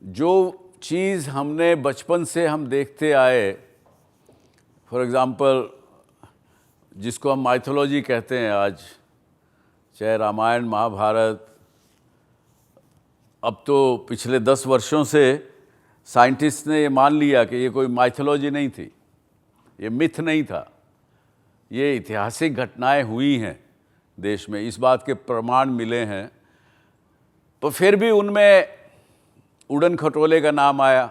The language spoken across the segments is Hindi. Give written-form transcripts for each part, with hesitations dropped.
जो चीज़ हमने बचपन से हम देखते आए, फॉर एग्ज़ाम्पल जिसको हम माइथोलॉजी कहते हैं आज, चाहे रामायण महाभारत, अब तो पिछले 10 वर्षों से साइंटिस्ट ने ये मान लिया कि ये कोई माइथोलॉजी नहीं थी, ये मिथ नहीं था, ये ऐतिहासिक घटनाएं हुई हैं देश में, इस बात के प्रमाण मिले हैं। तो फिर भी उनमें उड़न खटोले का नाम आया।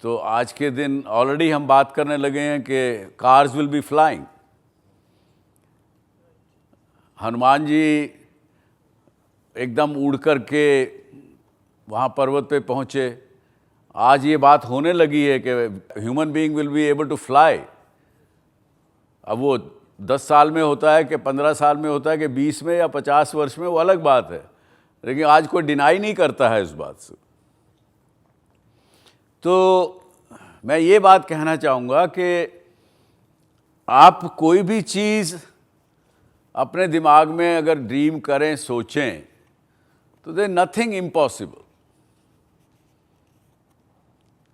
तो आज के दिन ऑलरेडी हम बात करने लगे हैं कि cars will be flying. Hanuman ji एकदम उड़ कर के वहाँ पर्वत पे पहुँचे। आज ये बात होने लगी है कि human being will be able to fly. अब वो 10 साल में होता है कि 15 साल में होता है कि 20 में या 50 वर्ष में, वो अलग बात है, लेकिन आज कोई डिनाई नहीं करता है इस बात से। तो मैं ये बात कहना चाहूँगा कि आप कोई भी चीज़ अपने दिमाग में अगर ड्रीम करें, सोचें, तो देयर नथिंग इम्पॉसिबल।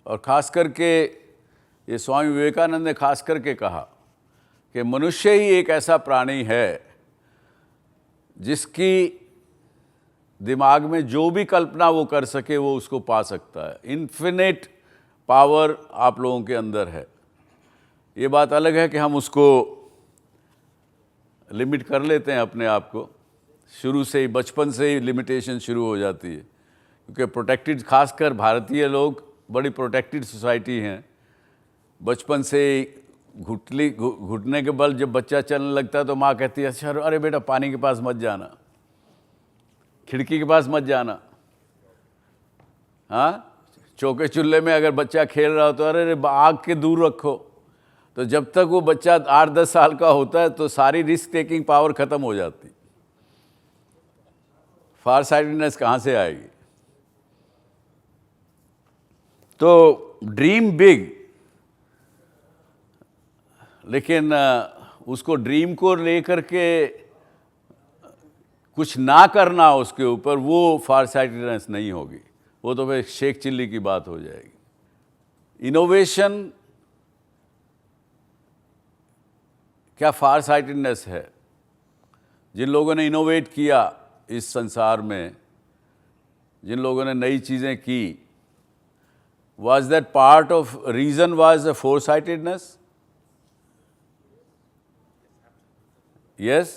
और ख़ास करके ये स्वामी विवेकानंद ने खास करके कहा कि मनुष्य ही एक ऐसा प्राणी है जिसकी दिमाग में जो भी कल्पना वो कर सके वो उसको पा सकता है। इन्फिनिट पावर आप लोगों के अंदर है। ये बात अलग है कि हम उसको लिमिट कर लेते हैं अपने आप को, शुरू से ही, बचपन से ही लिमिटेशन शुरू हो जाती है, क्योंकि प्रोटेक्टेड, खासकर भारतीय लोग बड़ी प्रोटेक्टेड सोसाइटी हैं। बचपन से घुटने के बल जब बच्चा चलने लगता है तो माँ कहती है, अच्छा अरे बेटा पानी के पास मत जाना, खिड़की के पास मत जाना, हाँ, चौके चूल्हे में अगर बच्चा खेल रहा हो तो अरे आग के दूर रखो। तो जब तक वो बच्चा 8-10 साल का होता है तो सारी रिस्क टेकिंग पावर ख़त्म हो जाती। फार साइटेडनेस कहाँ से आएगी? तो ड्रीम बिग, लेकिन उसको ड्रीम को लेकर के कुछ ना करना उसके ऊपर, वो फार साइटेडनेस नहीं होगी, वो तो फिर शेख चिल्ली की बात हो जाएगी। इनोवेशन क्या फार साइटेडनेस है? जिन लोगों ने इनोवेट किया इस संसार में, जिन लोगों ने नई चीज़ें की, was that part of reason was a foresightedness? Yes?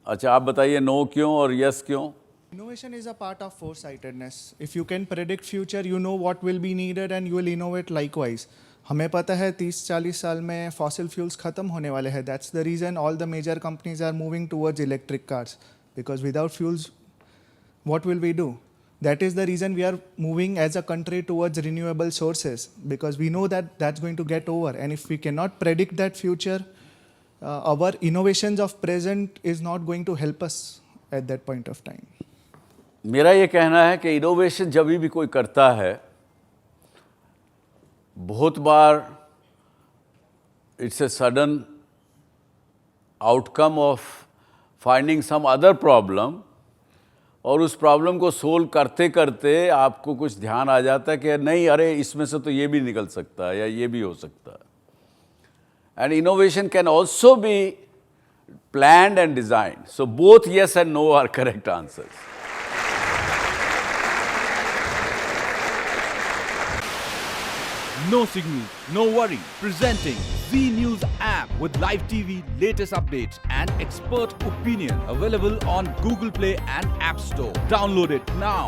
अच्छा आप बताइए नो क्यों और यस क्यों? Innovation is a part of foresightedness. If you can predict future, you know what will be needed and you will innovate likewise. हमें पता है 30-40 साल में fossil fuels खत्म होने वाले हैं. That's the reason all the major companies are moving towards electric cars. Because without fuels, what will we do? That is the reason we are moving as a country towards renewable sources. Because we know that that's going to get over. And if we cannot predict that future, our innovations of present is not going to help us at that point of time. मेरा ये कहना है कि इनोवेशन जब भी कोई करता है, बहुत बार it's a sudden outcome of finding some other problem, और उस प्रॉब्लम को सोल्व करते करते आपको कुछ ध्यान आ जाता है कि नहीं, अरे इसमें से तो ये भी निकल सकता है या ये भी हो सकता है। And innovation can also be planned and designed. So both yes and no are correct answers. No signal, no worry. Presenting Z News app with live TV, latest updates and expert opinion. Available on Google Play and App Store. Download it now.